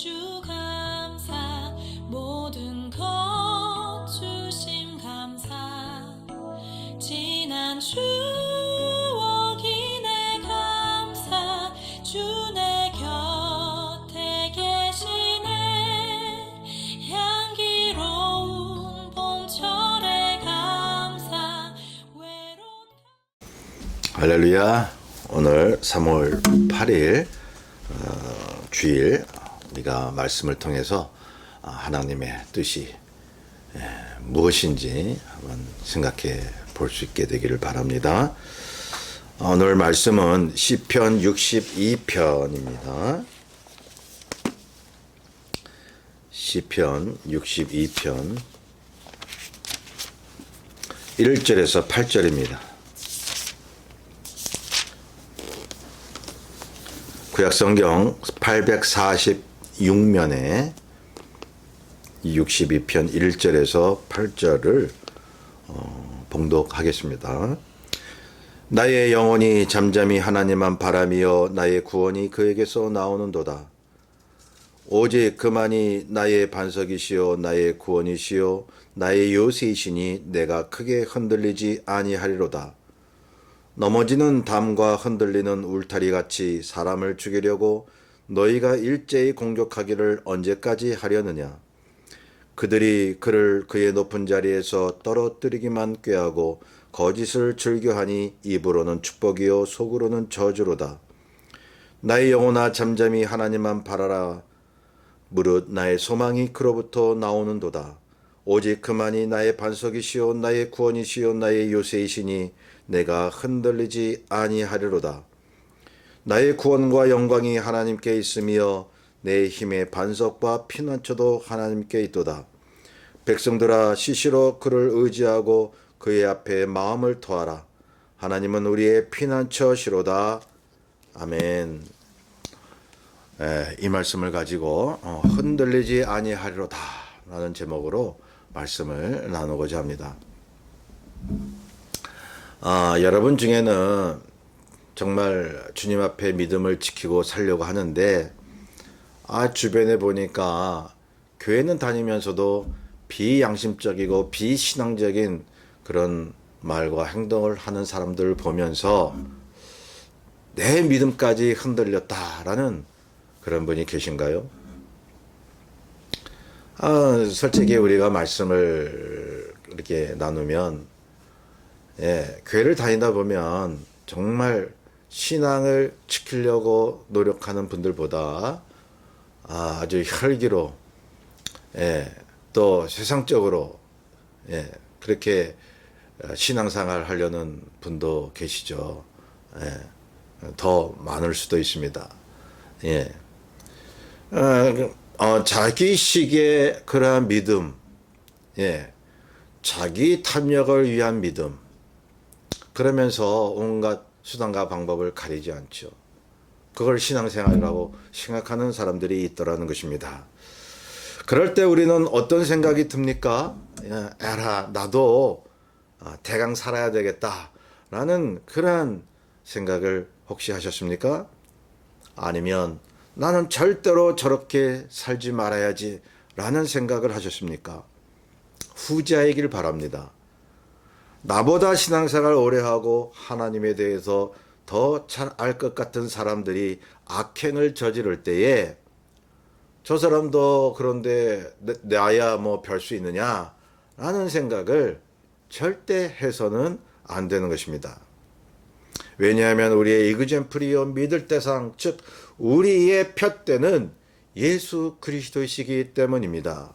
주 감사 모든 것 주심 감사 지난 추억이 내 감사 주 내 곁에 계시네 향기로운 봄철의 감사 외로운 할렐루야. 오늘 3월 8일 주일 우리가 말씀을 통해서 하나님의 뜻이 무엇인지 한번 생각해 볼 수 있게 되기를 바랍니다. 오늘 말씀은 시편 62편입니다. 시편 62편 1절에서 8절입니다. 구약성경 846면에 62편 1절에서 8절을 봉독하겠습니다. 나의 영혼이 잠잠히 하나님만 바라며 나의 구원이 그에게서 나오는도다. 오직 그만이 나의 반석이시요 나의 구원이시요 나의 요새이시니 내가 크게 흔들리지 아니하리로다. 넘어지는 담과 흔들리는 울타리같이 사람을 죽이려고 너희가 일제히 공격하기를 언제까지 하려느냐. 그들이 그를 그의 높은 자리에서 떨어뜨리기만 꾀하고 거짓을 즐겨하니 입으로는 축복이요 속으로는 저주로다. 나의 영혼아 잠잠히 하나님만 바라라. 무릇 나의 소망이 그로부터 나오는도다. 오직 그만이 나의 반석이시요 나의 구원이시요 나의 요새이시니 내가 흔들리지 아니하리로다. 나의 구원과 영광이 하나님께 있으며 내 힘의 반석과 피난처도 하나님께 있도다. 백성들아 시시로 그를 의지하고 그의 앞에 마음을 토하라. 하나님은 우리의 피난처시로다. 아멘. 이 말씀을 가지고 흔들리지 아니하리로다 라는 제목으로 말씀을 나누고자 합니다. 여러분 중에는 정말 주님 앞에 믿음을 지키고 살려고 하는데 주변에 보니까 교회는 다니면서도 비양심적이고 비신앙적인 그런 말과 행동을 하는 사람들을 보면서 내 믿음까지 흔들렸다라는 그런 분이 계신가요? 솔직히 우리가 말씀을 이렇게 나누면 교회를 다니다 보면 정말 신앙을 지키려고 노력하는 분들보다 아주 혈기로 또 세상적으로 그렇게 신앙생활 하려는 분도 계시죠. 더 많을 수도 있습니다. 자기식의 그러한 믿음, 자기 탐욕을 위한 믿음, 그러면서 온갖 수단과 방법을 가리지 않죠. 그걸 신앙생활이라고 생각하는 사람들이 있더라는 것입니다. 그럴 때 우리는 어떤 생각이 듭니까? 에라, 나도 대강 살아야 되겠다라는 그런 생각을 혹시 하셨습니까? 아니면 나는 절대로 저렇게 살지 말아야지 라는 생각을 하셨습니까? 후자이길 바랍니다. 나보다 신앙생활 오래 하고 하나님에 대해서 더 잘 알 것 같은 사람들이 악행을 저지를 때에 저 사람도 그런데 나야 뭐 별 수 있느냐 라는 생각을 절대 해서는 안 되는 것입니다. 왜냐하면 우리의 이그젠플이요 믿을 대상 즉 우리의 푯대는 예수 그리스도이시기 때문입니다.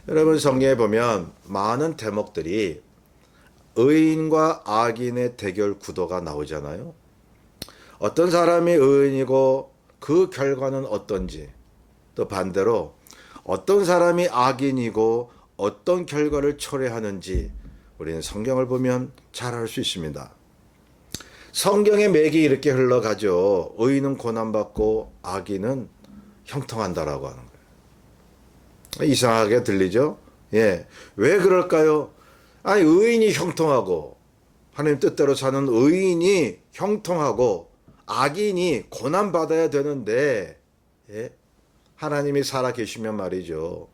여러분 성경에 보면 많은 대목들이 의인과 악인의 대결 구도가 나오잖아요. 어떤 사람이 의인이고 그 결과는 어떤지, 또 반대로 어떤 사람이 악인이고 어떤 결과를 초래하는지 우리는 성경을 보면 잘 알 수 있습니다. 성경의 맥이 이렇게 흘러가죠. 의인은 고난받고 악인은 형통한다라고 하는 거예요. 이상하게 들리죠? 왜 그럴까요? 아니 의인이 형통하고 하나님 뜻대로 사는 의인이 형통하고 악인이 고난받아야 되는데 하나님이 살아 계시면 말이죠.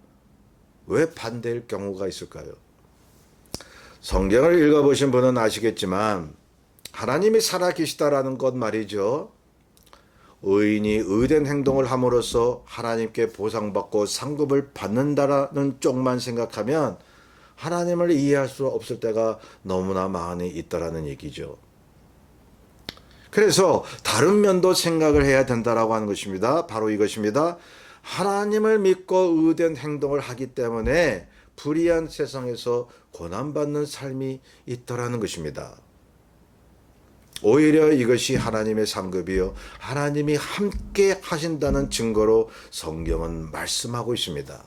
왜 반대일 경우가 있을까요? 성경을 읽어보신 분은 아시겠지만 하나님이 살아 계시다라는 것 말이죠. 의인이 의된 행동을 함으로써 하나님께 보상받고 상급을 받는다라는 쪽만 생각하면 하나님을 이해할 수 없을 때가 너무나 많이 있다라는 얘기죠. 그래서 다른 면도 생각을 해야 된다라고 하는 것입니다. 바로 이것입니다. 하나님을 믿고 의된 행동을 하기 때문에 불의한 세상에서 고난받는 삶이 있더라는 것입니다. 오히려 이것이 하나님의 상급이요 하나님이 함께 하신다는 증거로 성경은 말씀하고 있습니다.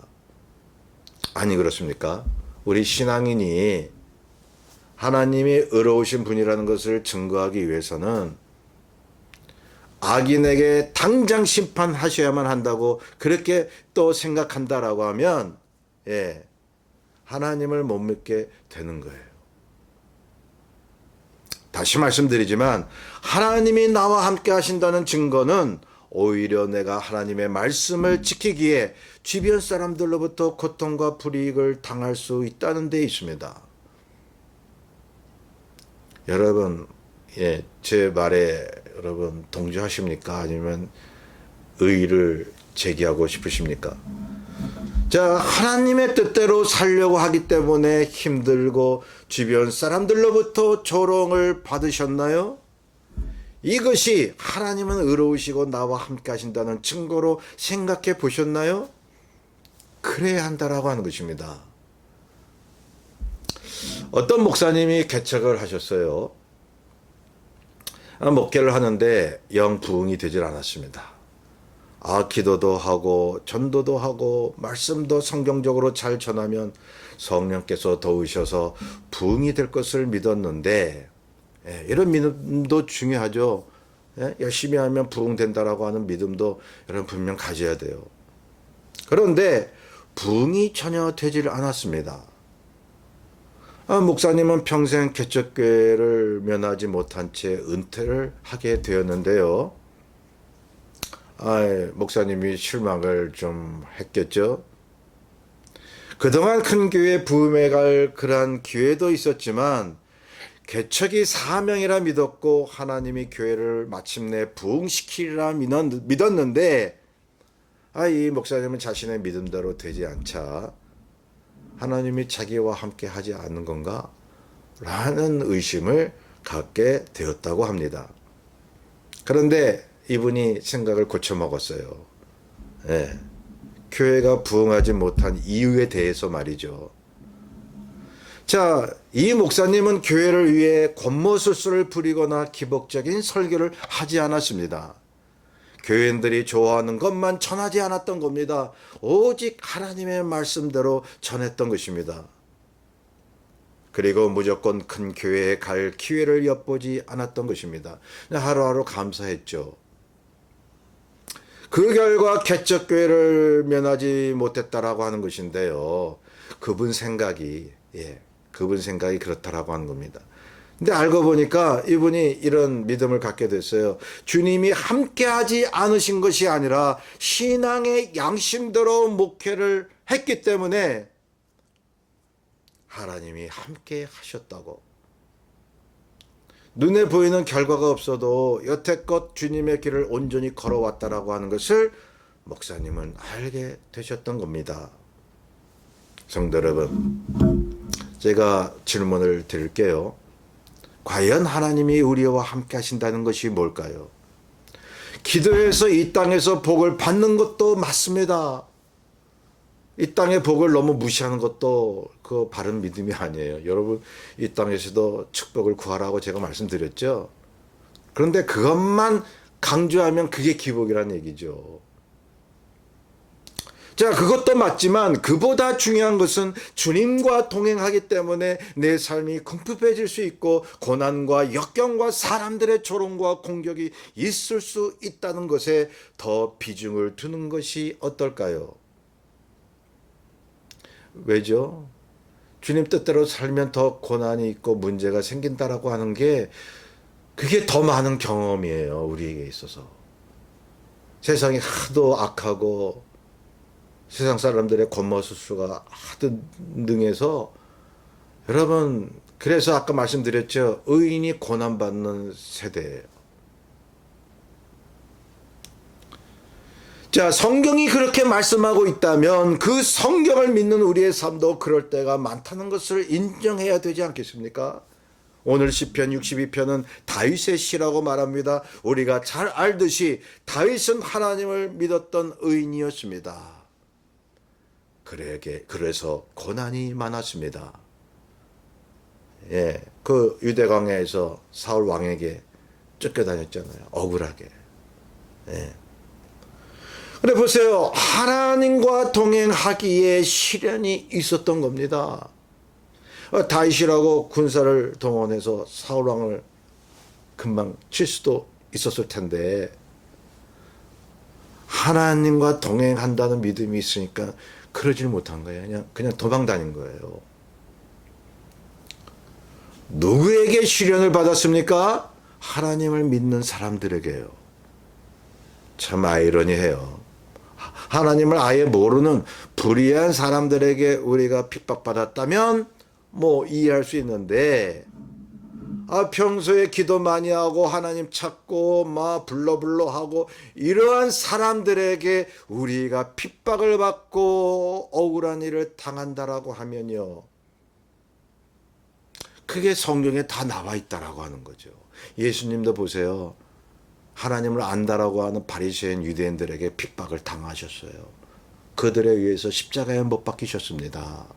아니 그렇습니까? 우리 신앙인이 하나님이 의로우신 분이라는 것을 증거하기 위해서는 악인에게 당장 심판하셔야만 한다고 그렇게 또 생각한다라고 하면 하나님을 못 믿게 되는 거예요. 다시 말씀드리지만 하나님이 나와 함께 하신다는 증거는 오히려 내가 하나님의 말씀을 지키기에 주변 사람들로부터 고통과 불이익을 당할 수 있다는 데 있습니다. 여러분, 제 말에 여러분 동조하십니까? 아니면 의의를 제기하고 싶으십니까? 자, 하나님의 뜻대로 살려고 하기 때문에 힘들고 주변 사람들로부터 조롱을 받으셨나요? 이것이 하나님은 의로우시고 나와 함께 하신다는 증거로 생각해 보셨나요? 그래야 한다라고 하는 것입니다. 어떤 목사님이 개척을 하셨어요. 목회를 하는데 영 부응이 되질 않았습니다. 기도도 하고 전도도 하고 말씀도 성경적으로 잘 전하면 성령께서 도우셔서 부응이 될 것을 믿었는데 이런 믿음도 중요하죠. 열심히 하면 부응된다라고 하는 믿음도 여러분 분명 가져야 돼요. 그런데 부응이 전혀 되질 않았습니다. 목사님은 평생 개척교회를 면하지 못한 채 은퇴를 하게 되었는데요. 목사님이 실망을 좀 했겠죠. 그동안 큰 교회 부흥해 갈 그러한 기회도 있었지만 개척이 사명이라 믿었고 하나님이 교회를 마침내 부흥시키리라 믿었는데 이 목사님은 자신의 믿음대로 되지 않자 하나님이 자기와 함께 하지 않는 건가? 라는 의심을 갖게 되었다고 합니다. 그런데 이분이 생각을 고쳐먹었어요. 교회가 부흥하지 못한 이유에 대해서 말이죠. 자, 이 목사님은 교회를 위해 권모술수를 부리거나 기복적인 설교를 하지 않았습니다. 교인들이 좋아하는 것만 전하지 않았던 겁니다. 오직 하나님의 말씀대로 전했던 것입니다. 그리고 무조건 큰 교회에 갈 기회를 엿보지 않았던 것입니다. 하루하루 감사했죠. 그 결과 개척교회를 면하지 못했다라고 하는 것인데요. 그분 생각이 그렇다라고 하는 겁니다. 근데 알고 보니까 이분이 이런 믿음을 갖게 됐어요. 주님이 함께하지 않으신 것이 아니라 신앙의 양심대로 목회를 했기 때문에 하나님이 함께 하셨다고. 눈에 보이는 결과가 없어도 여태껏 주님의 길을 온전히 걸어왔다라고 하는 것을 목사님은 알게 되셨던 겁니다. 성도 여러분, 제가 질문을 드릴게요. 과연 하나님이 우리와 함께 하신다는 것이 뭘까요? 기도해서 이 땅에서 복을 받는 것도 맞습니다. 이 땅의 복을 너무 무시하는 것도 그 바른 믿음이 아니에요. 여러분, 이 땅에서도 축복을 구하라고 제가 말씀드렸죠. 그런데 그것만 강조하면 그게 기복이라는 얘기죠. 자, 그것도 맞지만 그보다 중요한 것은 주님과 동행하기 때문에 내 삶이 궁핍해질 수 있고 고난과 역경과 사람들의 조롱과 공격이 있을 수 있다는 것에 더 비중을 두는 것이 어떨까요? 왜죠? 주님 뜻대로 살면 더 고난이 있고 문제가 생긴다라고 하는 게 그게 더 많은 경험이에요. 우리에게 있어서. 세상이 하도 악하고 세상 사람들의 겉멋술수가 하도 능해서 여러분 그래서 아까 말씀드렸죠. 의인이 고난받는 세대예요. 자, 성경이 그렇게 말씀하고 있다면 그 성경을 믿는 우리의 삶도 그럴 때가 많다는 것을 인정해야 되지 않겠습니까? 오늘 시편 62편은 다윗의 시라고 말합니다. 우리가 잘 알듯이 다윗은 하나님을 믿었던 의인이었습니다. 그래서 고난이 많았습니다. 예, 그 유대광야에서 사울 왕에게 쫓겨다녔잖아요. 억울하게. 예. 근데 보세요. 하나님과 동행하기에 시련이 있었던 겁니다. 다윗이라고 군사를 동원해서 사울 왕을 금방 칠 수도 있었을 텐데 하나님과 동행한다는 믿음이 있으니까 그러질 못한 거예요. 그냥 도망 다닌 거예요. 누구에게 시련을 받았습니까? 하나님을 믿는 사람들에게요. 참 아이러니해요. 하나님을 아예 모르는 불의한 사람들에게 우리가 핍박받았다면 뭐 이해할 수 있는데 평소에 기도 많이 하고 하나님 찾고 막 불러불러 하고 이러한 사람들에게 우리가 핍박을 받고 억울한 일을 당한다라고 하면요. 그게 성경에 다 나와 있다라고 하는 거죠. 예수님도 보세요. 하나님을 안다라고 하는 바리새인 유대인들에게 핍박을 당하셨어요. 그들에 의해서 십자가에 못 박히셨습니다.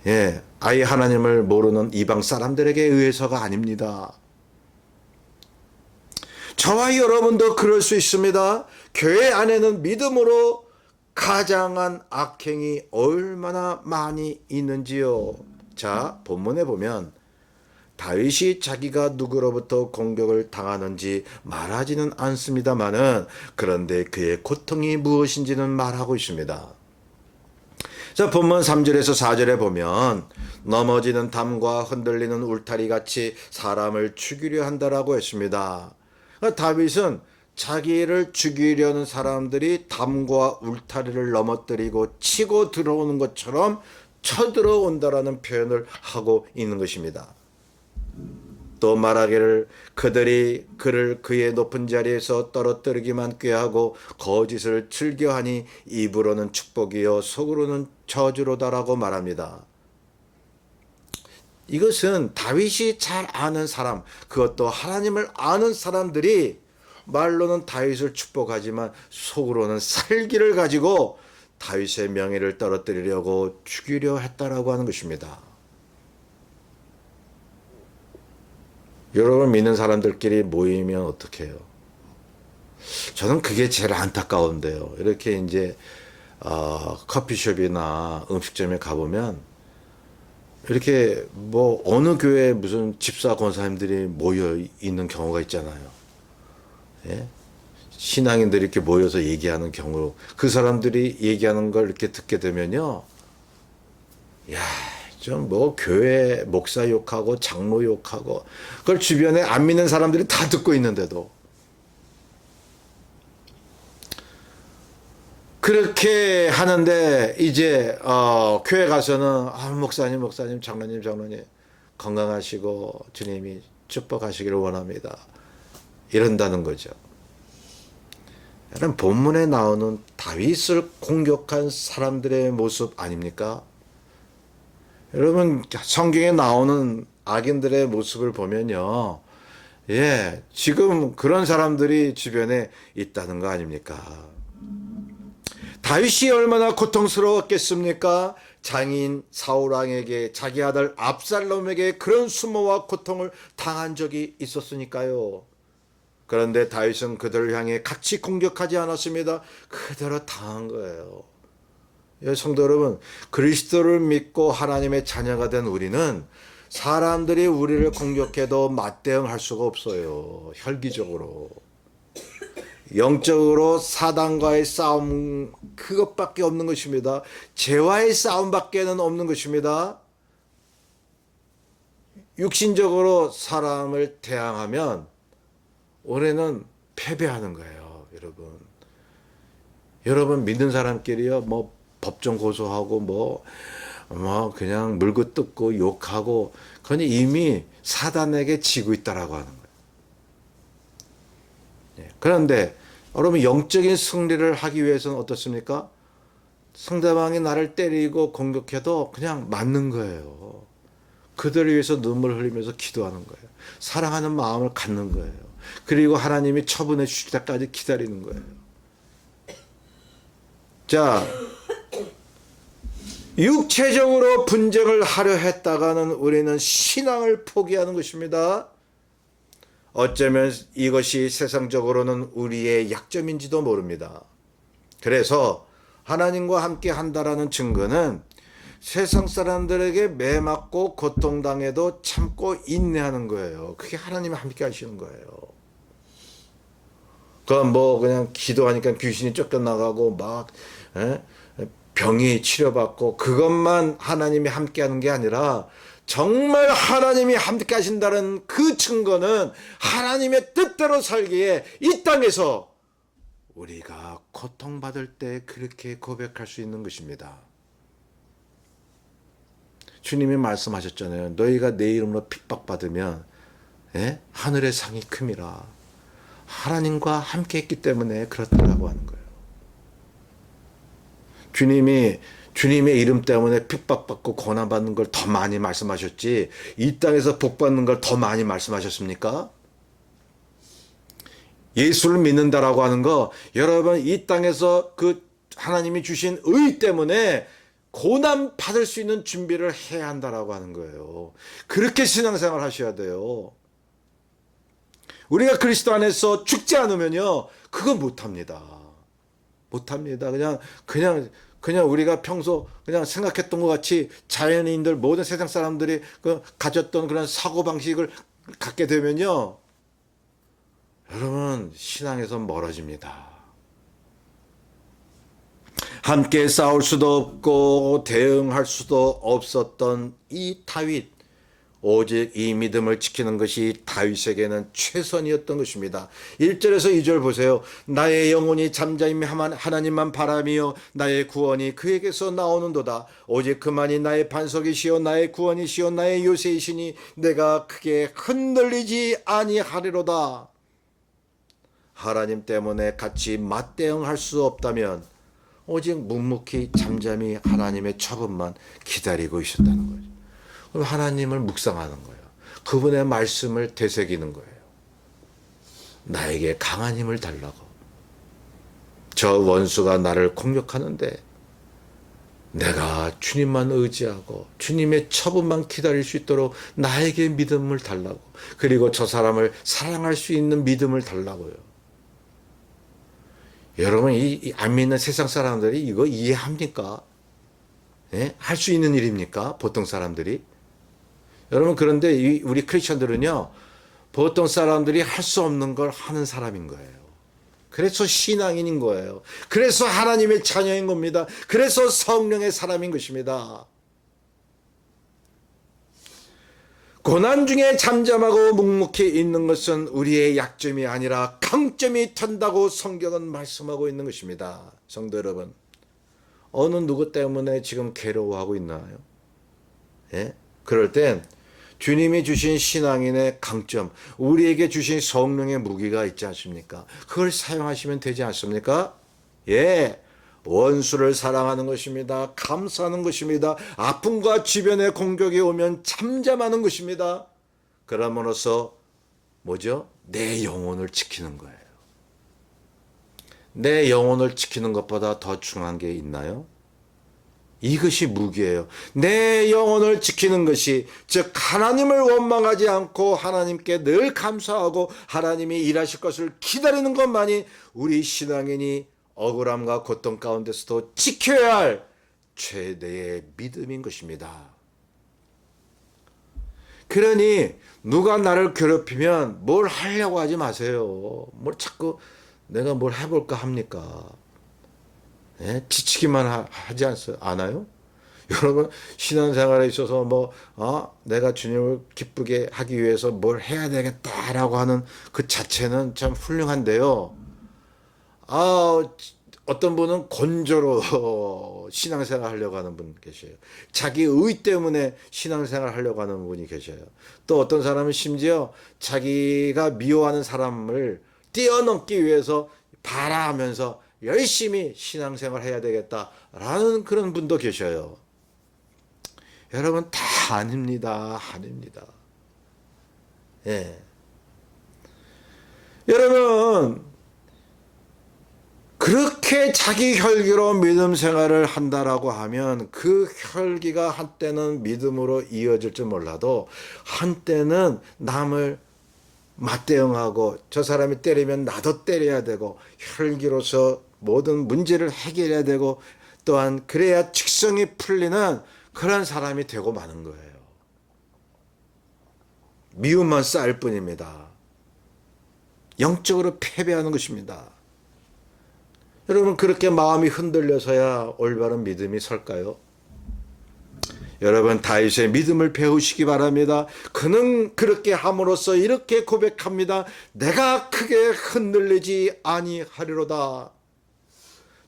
예, 아예 하나님을 모르는 이방 사람들에게 의해서가 아닙니다. 저와 여러분도 그럴 수 있습니다. 교회 안에는 믿음으로 가장한 악행이 얼마나 많이 있는지요. 자, 본문에 보면 다윗이 자기가 누구로부터 공격을 당하는지 말하지는 않습니다마는 그런데 그의 고통이 무엇인지는 말하고 있습니다. 자, 본문 3절에서 4절에 보면 넘어지는 담과 흔들리는 울타리 같이 사람을 죽이려 한다라고 했습니다. 다윗은 자기를 죽이려는 사람들이 담과 울타리를 넘어뜨리고 치고 들어오는 것처럼 쳐들어온다라는 표현을 하고 있는 것입니다. 또 말하기를 그들이 그를 그의 높은 자리에서 떨어뜨리기만 꾀하고 거짓을 즐겨하니 입으로는 축복이요 속으로는 저주로다라고 말합니다. 이것은 다윗이 잘 아는 사람, 그것도 하나님을 아는 사람들이 말로는 다윗을 축복하지만 속으로는 살기를 가지고 다윗의 명예를 떨어뜨리려고 죽이려 했다라고 하는 것입니다. 여러분 믿는 사람들끼리 모이면 어떻게 해요? 저는 그게 제일 안타까운데요. 이렇게 이제 커피숍이나 음식점에 가보면 이렇게 뭐 어느 교회 무슨 집사 권사님들이 모여 있는 경우가 있잖아요. 예? 신앙인들이 이렇게 모여서 얘기하는 경우, 그 사람들이 얘기하는 걸 이렇게 듣게 되면요, 야, 좀 뭐 교회 목사 욕하고 장로 욕하고 그걸 주변에 안 믿는 사람들이 다 듣고 있는데도 그렇게 하는데 이제 교회 가서는 목사님 장로님 건강하시고 주님이 축복하시기를 원합니다. 이런다는 거죠. 여러분 본문에 나오는 다윗을 공격한 사람들의 모습 아닙니까? 여러분 성경에 나오는 악인들의 모습을 보면요, 예, 지금 그런 사람들이 주변에 있다는 거 아닙니까? 다윗이 얼마나 고통스러웠겠습니까? 장인 사울왕에게 자기 아들 압살롬에게 그런 수모와 고통을 당한 적이 있었으니까요. 그런데 다윗은 그들을 향해 같이 공격하지 않았습니다. 그대로 당한 거예요. 성도 여러분, 그리스도를 믿고 하나님의 자녀가 된 우리는 사람들이 우리를 공격해도 맞대응할 수가 없어요. 혈기적으로. 영적으로 사단과의 싸움, 그것밖에 없는 것입니다. 죄와의 싸움밖에는 없는 것입니다. 육신적으로 사람을 대항하면 우리는 패배하는 거예요, 여러분. 여러분 믿는 사람끼리요 뭐 법정 고소하고 뭐 그냥 물고 뜯고 욕하고 그건 이미 사단에게 지고 있다라고 하는 거예요. 예. 그런데 여러분 영적인 승리를 하기 위해서는 어떻습니까? 상대방이 나를 때리고 공격해도 그냥 맞는 거예요. 그들을 위해서 눈물 흘리면서 기도하는 거예요. 사랑하는 마음을 갖는 거예요. 그리고 하나님이 처분해 주실 때까지 기다리는 거예요. 자, 육체적으로 분쟁을 하려 했다가는 우리는 신앙을 포기하는 것입니다. 어쩌면 이것이 세상적으로는 우리의 약점인지도 모릅니다. 그래서 하나님과 함께 한다라는 증거는 세상 사람들에게 매맞고 고통당해도 참고 인내하는 거예요. 그게 하나님이 함께 하시는 거예요. 그건 뭐 그냥 기도하니까 귀신이 쫓겨나가고 막 병이 치료받고 그것만 하나님이 함께 하는 게 아니라 정말 하나님이 함께 하신다는 그 증거는 하나님의 뜻대로 살기에 이 땅에서 우리가 고통받을 때 그렇게 고백할 수 있는 것입니다. 주님이 말씀하셨잖아요. 너희가 내 이름으로 핍박받으면 하늘의 상이 큼이라. 하나님과 함께 했기 때문에 그렇다라고 하는 거예요. 주님의 이름 때문에 핍박받고 고난받는 걸 더 많이 말씀하셨지 이 땅에서 복받는 걸 더 많이 말씀하셨습니까? 예수를 믿는다라고 하는 거 여러분 이 땅에서 그 하나님이 주신 의 때문에 고난 받을 수 있는 준비를 해야 한다라고 하는 거예요. 그렇게 신앙생활 하셔야 돼요. 우리가 그리스도 안에서 죽지 않으면요 그거 못합니다. 못합니다. 그냥 우리가 평소 그냥 생각했던 것 같이 자연인들 모든 세상 사람들이 가졌던 그런 사고 방식을 갖게 되면요 여러분 신앙에서 멀어집니다. 함께 싸울 수도 없고 대응할 수도 없었던 이 다윗, 오직 이 믿음을 지키는 것이 다윗에게는 최선이었던 것입니다. 1절에서 2절 보세요. 나의 영혼이 잠잠히 하나님만 바라며 나의 구원이 그에게서 나오는도다. 오직 그만이 나의 반석이시요 나의 구원이시요 나의 요새이시니 내가 크게 흔들리지 아니하리로다. 하나님 때문에 같이 맞대응할 수 없다면 오직 묵묵히 잠잠히 하나님의 처분만 기다리고 있었다는 거죠. 그럼 하나님을 묵상하는 거예요. 그분의 말씀을 되새기는 거예요. 나에게 강한 힘을 달라고. 저 원수가 나를 공격하는데 내가 주님만 의지하고 주님의 처분만 기다릴 수 있도록 나에게 믿음을 달라고. 그리고 저 사람을 사랑할 수 있는 믿음을 달라고요. 여러분 이 안 믿는 세상 사람들이 이거 이해합니까? 할 수 있는 일입니까? 보통 사람들이? 여러분 그런데 우리 크리스천들은요 보통 사람들이 할 수 없는 걸 하는 사람인 거예요. 그래서 신앙인인 거예요. 그래서 하나님의 자녀인 겁니다. 그래서 성령의 사람인 것입니다. 고난 중에 잠잠하고 묵묵히 있는 것은 우리의 약점이 아니라 강점이 된다고 성경은 말씀하고 있는 것입니다. 성도 여러분, 어느 누구 때문에 지금 괴로워하고 있나요? 그럴 땐 주님이 주신 신앙인의 강점, 우리에게 주신 성령의 무기가 있지 않습니까? 그걸 사용하시면 되지 않습니까? 원수를 사랑하는 것입니다. 감사하는 것입니다. 아픔과 주변의 공격이 오면 잠잠하는 것입니다. 그럼으로써 뭐죠? 내 영혼을 지키는 거예요. 내 영혼을 지키는 것보다 더 중요한 게 있나요? 이것이 무기예요. 내 영혼을 지키는 것이 즉 하나님을 원망하지 않고 하나님께 늘 감사하고 하나님이 일하실 것을 기다리는 것만이 우리 신앙인이 억울함과 고통 가운데서도 지켜야 할 최대의 믿음인 것입니다. 그러니 누가 나를 괴롭히면 뭘 하려고 하지 마세요. 뭘 자꾸 내가 뭘 해볼까 합니까? 지치기만 하지 않아요? 여러분 신앙생활에 있어서 내가 주님을 기쁘게 하기 위해서 뭘 해야 되겠다라고 하는 그 자체는 참 훌륭한데요. 어떤 분은 곤조로 신앙생활 하려고 하는 분 계셔요. 자기 의 때문에 신앙생활 하려고 하는 분이 계셔요. 또 어떤 사람은 심지어 자기가 미워하는 사람을 뛰어넘기 위해서 바라하면서 열심히 신앙생활 해야 되겠다라는 그런 분도 계셔요. 여러분 다 아닙니다. 아닙니다. 예. 여러분 그렇게 자기 혈기로 믿음 생활을 한다라고 하면 그 혈기가 한때는 믿음으로 이어질지 몰라도 한때는 남을 맞대응하고 저 사람이 때리면 나도 때려야 되고 혈기로서 모든 문제를 해결해야 되고 또한 그래야 직성이 풀리는 그런 사람이 되고 마는 거예요. 미움만 쌓을 뿐입니다. 영적으로 패배하는 것입니다. 여러분 그렇게 마음이 흔들려서야 올바른 믿음이 설까요? 여러분 다윗의 믿음을 배우시기 바랍니다. 그는 그렇게 함으로써 이렇게 고백합니다. 내가 크게 흔들리지 아니하리로다.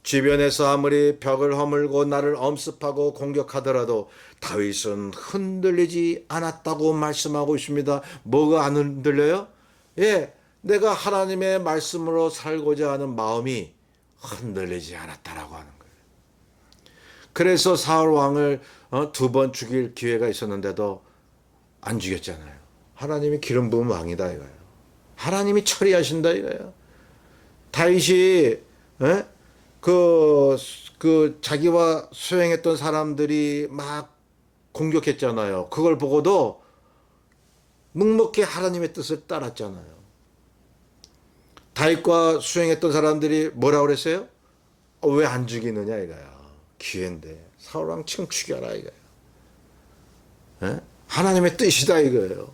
주변에서 아무리 벽을 허물고 나를 엄습하고 공격하더라도 다윗은 흔들리지 않았다고 말씀하고 있습니다. 뭐가 안 흔들려요? 예, 내가 하나님의 말씀으로 살고자 하는 마음이 흔들리지 않았다라고 하는 거예요. 그래서 사울 왕을 2번 죽일 기회가 있었는데도 안 죽였잖아요. 하나님이 기름 부은 왕이다 이거예요. 하나님이 처리하신다 이거예요. 다윗이 그 자기와 수행했던 사람들이 막 공격했잖아요. 그걸 보고도 묵묵히 하나님의 뜻을 따랐잖아요. 다윗과 수행했던 사람들이 뭐라고 그랬어요? 왜 안 죽이느냐 이거야. 기회인데 사울왕 지금 죽여라 이거예요. 하나님의 뜻이다 이거예요.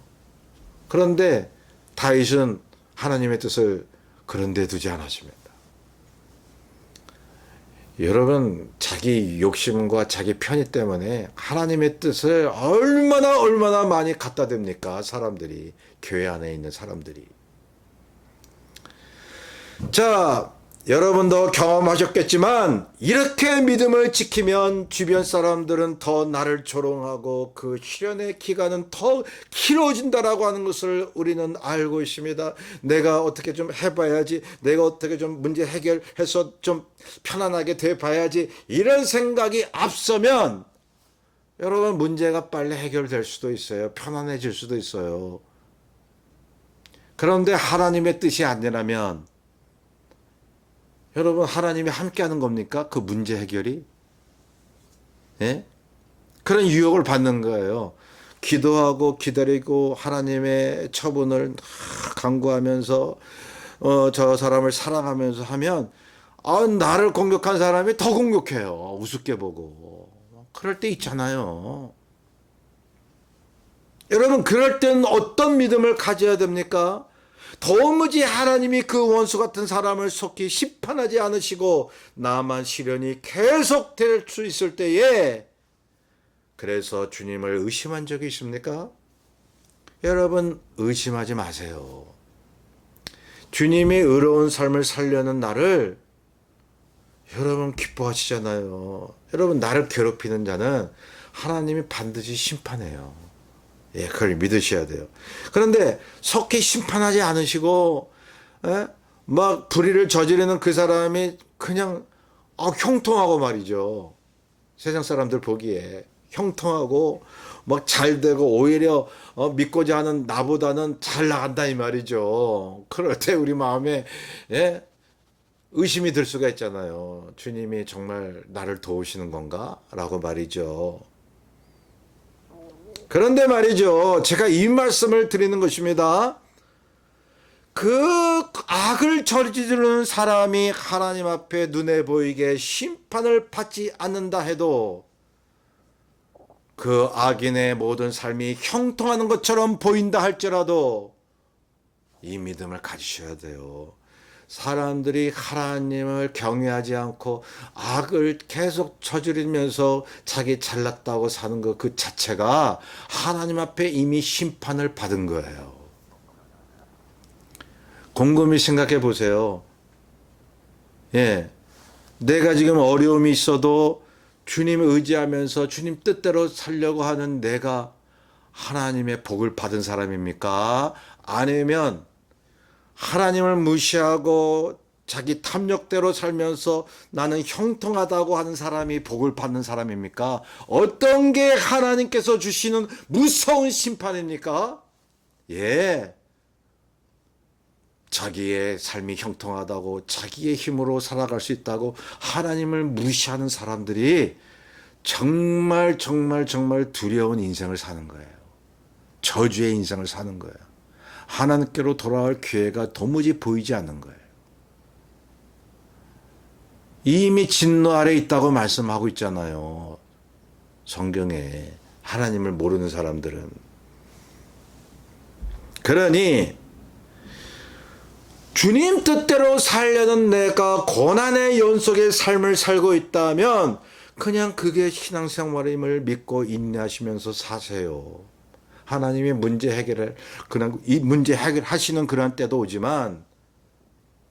그런데 다윗은 하나님의 뜻을 그런 데 두지 않았습니다. 여러분 자기 욕심과 자기 편의 때문에 하나님의 뜻을 얼마나 많이 갖다 댑니까? 사람들이, 교회 안에 있는 사람들이. 자, 여러분도 경험하셨겠지만 이렇게 믿음을 지키면 주변 사람들은 더 나를 조롱하고 그 시련의 기간은 더 길어진다라고 하는 것을 우리는 알고 있습니다. 내가 어떻게 좀 해봐야지, 내가 어떻게 좀 문제 해결해서 좀 편안하게 돼봐야지, 이런 생각이 앞서면 여러분 문제가 빨리 해결될 수도 있어요. 편안해질 수도 있어요. 그런데 하나님의 뜻이 아니라면 여러분 하나님이 함께하는 겁니까? 그 문제 해결이? 예? 그런 유혹을 받는 거예요. 기도하고 기다리고 하나님의 처분을 간구하면서 저 사람을 사랑하면서 하면 나를 공격한 사람이 더 공격해요. 우습게 보고. 그럴 때 있잖아요. 여러분 그럴 때는 어떤 믿음을 가져야 됩니까? 도무지 하나님이 그 원수 같은 사람을 속히 심판하지 않으시고 나만 시련이 계속될 수 있을 때에 그래서 주님을 의심한 적이 있습니까? 여러분 의심하지 마세요. 주님이 의로운 삶을 살려는 나를 여러분 기뻐하시잖아요. 여러분 나를 괴롭히는 자는 하나님이 반드시 심판해요. 예, 그걸 믿으셔야 돼요. 그런데 속히 심판하지 않으시고 막 불의를 저지르는 그 사람이 그냥 형통하고 말이죠. 세상 사람들 보기에 형통하고 막 잘 되고 오히려 믿고자 하는 나보다는 잘 나간다 이 말이죠. 그럴 때 우리 마음에 의심이 들 수가 있잖아요. 주님이 정말 나를 도우시는 건가? 라고 말이죠. 그런데 말이죠. 제가 이 말씀을 드리는 것입니다. 그 악을 저지르는 사람이 하나님 앞에 눈에 보이게 심판을 받지 않는다 해도 그 악인의 모든 삶이 형통하는 것처럼 보인다 할지라도 이 믿음을 가지셔야 돼요. 사람들이 하나님을 경외하지 않고 악을 계속 저지르면서 자기 잘났다고 사는 것 그 자체가 하나님 앞에 이미 심판을 받은 거예요. 곰곰이 생각해 보세요. 예. 내가 지금 어려움이 있어도 주님을 의지하면서 주님 뜻대로 살려고 하는 내가 하나님의 복을 받은 사람입니까? 아니면 하나님을 무시하고 자기 탐욕대로 살면서 나는 형통하다고 하는 사람이 복을 받는 사람입니까? 어떤 게 하나님께서 주시는 무서운 심판입니까? 예. 자기의 삶이 형통하다고 자기의 힘으로 살아갈 수 있다고 하나님을 무시하는 사람들이 정말 두려운 인생을 사는 거예요. 저주의 인생을 사는 거예요. 하나님께로 돌아올 기회가 도무지 보이지 않는 거예요. 이미 진노 아래 있다고 말씀하고 있잖아요. 성경에. 하나님을 모르는 사람들은. 그러니 주님 뜻대로 살려는 내가 고난의 연속의 삶을 살고 있다면 그냥 그게 신앙생활임을 믿고 인내하시면서 사세요. 하나님이 문제 해결을 그냥 이 문제 해결하시는 그런 때도 오지만,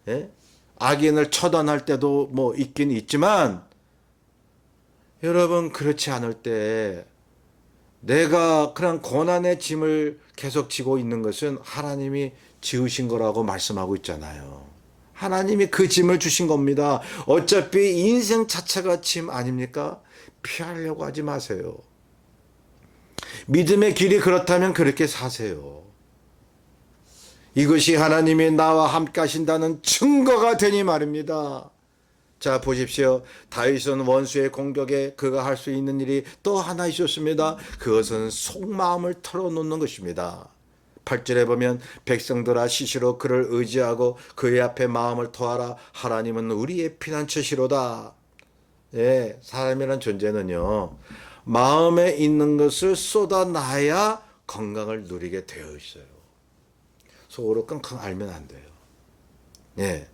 예? 악인을 처단할 때도 뭐 있긴 있지만, 여러분 그렇지 않을 때 내가 그냥 고난의 짐을 계속 지고 있는 것은 하나님이 지으신 거라고 말씀하고 있잖아요. 하나님이 그 짐을 주신 겁니다. 어차피 인생 자체가 짐 아닙니까? 피하려고 하지 마세요. 믿음의 길이 그렇다면 그렇게 사세요. 이것이 하나님이 나와 함께 하신다는 증거가 되니 말입니다. 자, 보십시오. 다윗은 원수의 공격에 그가 할 수 있는 일이 또 하나 있었습니다. 그것은 속마음을 털어놓는 것입니다. 8절에 보면 백성들아 시시로 그를 의지하고 그의 앞에 마음을 토하라. 하나님은 우리의 피난처시로다. 예, 사람이란 존재는요, 마음에 있는 것을 쏟아놔야 건강을 누리게 되어 있어요. 속으로 끙끙 앓면 안 돼요. 예.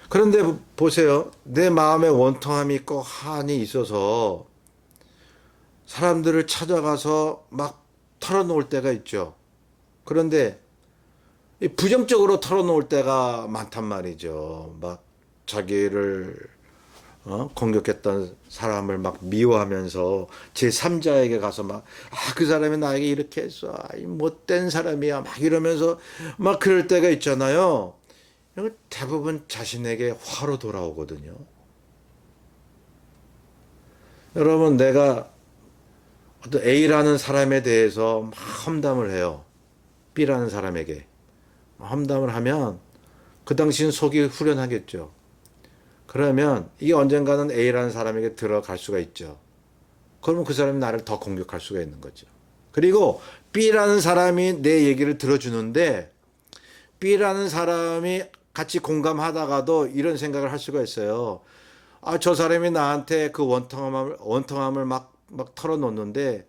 그런데 보세요. 내 마음에 원통함이 있고 한이 있어서 사람들을 찾아가서 막 털어놓을 때가 있죠. 그런데 부정적으로 털어놓을 때가 많단 말이죠. 막 자기를 공격했던 사람을 막 미워하면서 제3자에게 가서 막, 그 사람이 나에게 이렇게 했어. 이 못된 사람이야. 막 이러면서 막 그럴 때가 있잖아요. 대부분 자신에게 화로 돌아오거든요. 여러분, 내가 어떤 A라는 사람에 대해서 막 험담을 해요. B라는 사람에게. 험담을 하면 그 당시는 속이 후련하겠죠. 그러면 이게 언젠가는 A라는 사람에게 들어갈 수가 있죠. 그러면 그 사람이 나를 더 공격할 수가 있는 거죠. 그리고 B라는 사람이 내 얘기를 들어주는데 B라는 사람이 같이 공감하다가도 이런 생각을 할 수가 있어요. 저 사람이 나한테 그 원통함을 막 털어놓는데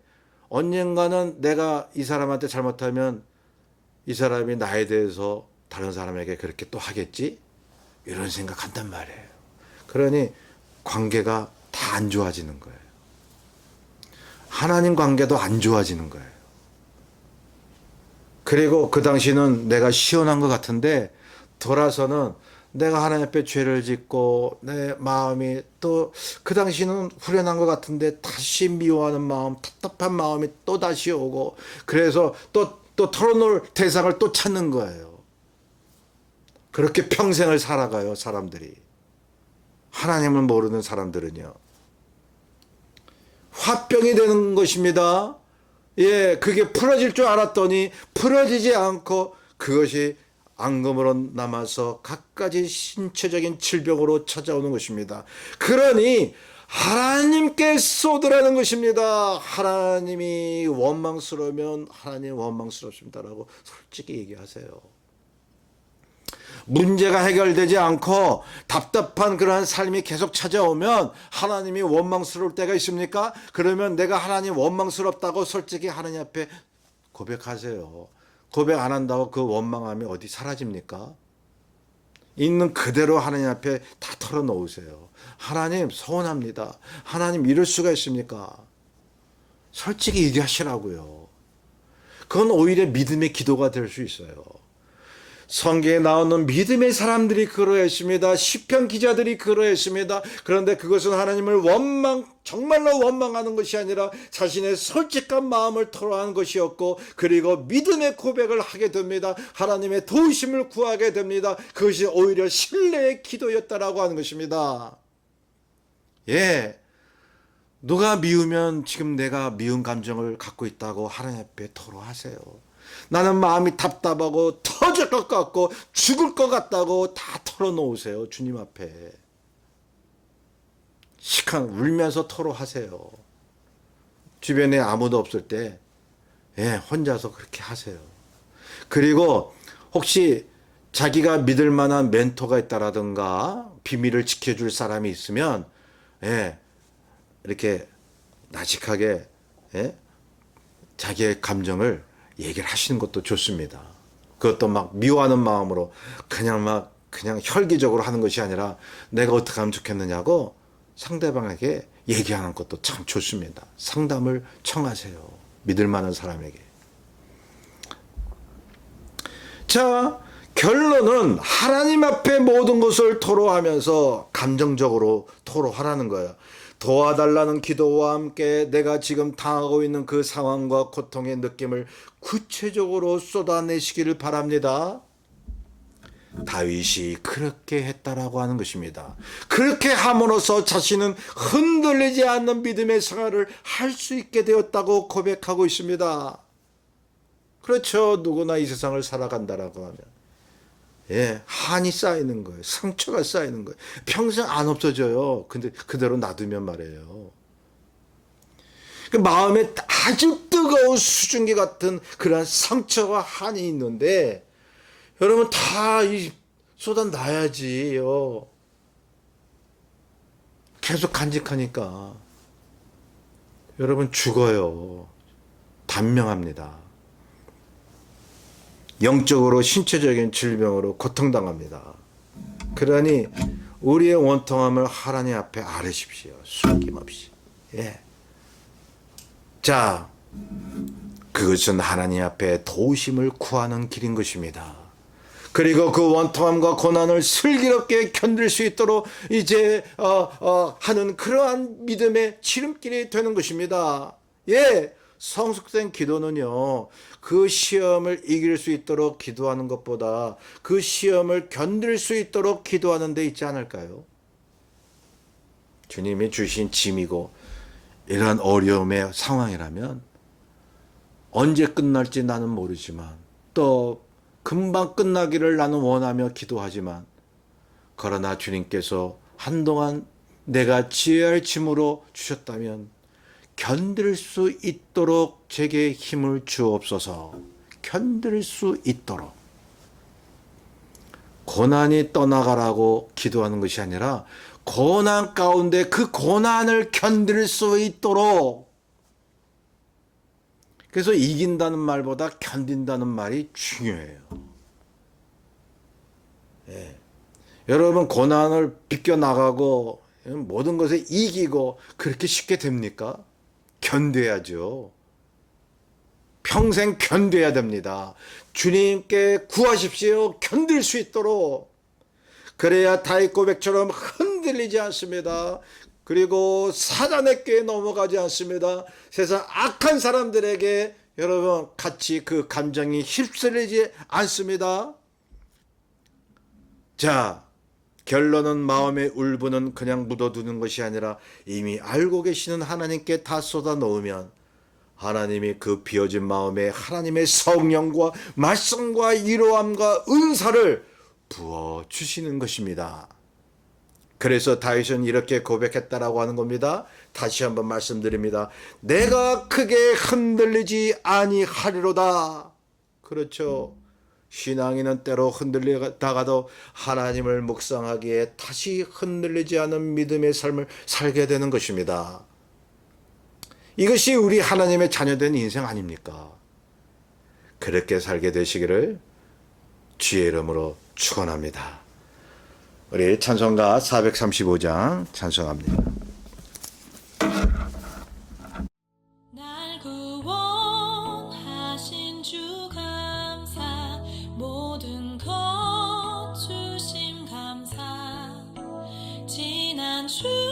언젠가는 내가 이 사람한테 잘못하면 이 사람이 나에 대해서 다른 사람에게 그렇게 또 하겠지? 이런 생각한단 말이에요. 그러니 관계가 다 안 좋아지는 거예요. 하나님 관계도 안 좋아지는 거예요. 그리고 그 당시는 내가 시원한 것 같은데 돌아서는 내가 하나님 앞에 죄를 짓고 내 마음이 또 그 당시는 후련한 것 같은데 다시 미워하는 마음, 답답한 마음이 또 다시 오고 그래서 또 털어놓을 대상을 또 찾는 거예요. 그렇게 평생을 살아가요, 사람들이. 하나님을 모르는 사람들은요. 화병이 되는 것입니다. 예, 그게 풀어질 줄 알았더니 풀어지지 않고 그것이 앙금으로 남아서 갖가지 신체적인 질병으로 찾아오는 것입니다. 그러니 하나님께 쏟으라는 것입니다. 하나님이 원망스러우면 하나님 원망스럽습니다라고 솔직히 얘기하세요. 문제가 해결되지 않고 답답한 그러한 삶이 계속 찾아오면 하나님이 원망스러울 때가 있습니까? 그러면 내가 하나님 원망스럽다고 솔직히 하나님 앞에 고백하세요. 고백 안 한다고 그 원망함이 어디 사라집니까? 있는 그대로 하나님 앞에 다 털어놓으세요. 하나님 서운합니다. 하나님 이럴 수가 있습니까? 솔직히 얘기하시라고요. 그건 오히려 믿음의 기도가 될 수 있어요. 성경에 나오는 믿음의 사람들이 그러했습니다. 시편 기자들이 그러했습니다. 그런데 그것은 하나님을 정말로 원망하는 것이 아니라 자신의 솔직한 마음을 토로한 것이었고, 그리고 믿음의 고백을 하게 됩니다. 하나님의 도우심을 구하게 됩니다. 그것이 오히려 신뢰의 기도였다라고 하는 것입니다. 예. 누가 미우면 지금 내가 미운 감정을 갖고 있다고 하나님 앞에 토로하세요. 나는 마음이 답답하고 터질 것 같고 죽을 것 같다고 다 털어놓으세요. 주님 앞에. 시간 울면서 토로하세요. 주변에 아무도 없을 때 혼자서 그렇게 하세요. 그리고 혹시 자기가 믿을 만한 멘토가 있다라든가 비밀을 지켜줄 사람이 있으면 이렇게 나직하게 자기의 감정을 얘기를 하시는 것도 좋습니다. 그것도 막 미워하는 마음으로 그냥 혈기적으로 하는 것이 아니라 내가 어떻게 하면 좋겠느냐고 상대방에게 얘기하는 것도 참 좋습니다. 상담을 청하세요. 믿을 만한 사람에게. 자, 결론은 하나님 앞에 모든 것을 토로하면서 감정적으로 토로하라는 거예요. 도와달라는 기도와 함께 내가 지금 당하고 있는 그 상황과 고통의 느낌을 구체적으로 쏟아내시기를 바랍니다. 다윗이 그렇게 했다라고 하는 것입니다. 그렇게 함으로써 자신은 흔들리지 않는 믿음의 생활을 할 수 있게 되었다고 고백하고 있습니다. 그렇죠. 누구나 이 세상을 살아간다라고 하면 한이 쌓이는 거예요. 상처가 쌓이는 거예요. 평생 안 없어져요. 근데 그대로 놔두면 말이에요. 그 마음에 아주 뜨거운 수증기 같은 그런 상처와 한이 있는데 여러분 다 쏟아놔야지요. 계속 간직하니까 여러분 죽어요. 단명합니다. 영적으로 신체적인 질병으로 고통당합니다. 그러니 우리의 원통함을 하나님 앞에 아뢰십시오. 숨김없이. 자, 그것은 하나님 앞에 도우심을 구하는 길인 것입니다. 그리고 그 원통함과 고난을 슬기롭게 견딜 수 있도록 이제 하는 그러한 믿음의 지름길이 되는 것입니다. 성숙된 기도는요, 그 시험을 이길 수 있도록 기도하는 것보다 그 시험을 견딜 수 있도록 기도하는 데 있지 않을까요? 주님이 주신 짐이고 이런 어려움의 상황이라면 언제 끝날지 나는 모르지만 또 금방 끝나기를 나는 원하며 기도하지만 그러나 주님께서 한동안 내가 지혜할 짐으로 주셨다면 견딜 수 있도록 제게 힘을 주옵소서. 견딜 수 있도록. 고난이 떠나가라고 기도하는 것이 아니라 고난 가운데 그 고난을 견딜 수 있도록. 그래서 이긴다는 말보다 견딘다는 말이 중요해요. 여러분 고난을 비껴나가고 모든 것에 이기고 그렇게 쉽게 됩니까? 견뎌야죠. 평생 견뎌야 됩니다. 주님께 구하십시오. 견딜 수 있도록. 그래야 다윗 고백처럼 흔들리지 않습니다. 그리고 사단의 꾀에 넘어가지 않습니다. 세상 악한 사람들에게 여러분 같이 그 감정이 휩쓸리지 않습니다. 자, 결론은 마음의 울분은 그냥 묻어두는 것이 아니라 이미 알고 계시는 하나님께 다 쏟아 놓으면 하나님이 그 비어진 마음에 하나님의 성령과 말씀과 위로함과 은사를 부어주시는 것입니다. 그래서 다윗은 이렇게 고백했다라고 하는 겁니다. 다시 한번 말씀드립니다. 내가 크게 흔들리지 아니하리로다. 그렇죠. 신앙인은 때로 흔들리다가도 하나님을 묵상하기에 다시 흔들리지 않은 믿음의 삶을 살게 되는 것입니다. 이것이 우리 하나님의 자녀된 인생 아닙니까? 그렇게 살게 되시기를 주의 이름으로 축원합니다. 우리 찬송가 435장 찬송합니다. 날 구원하신 주 감사 모든 것 난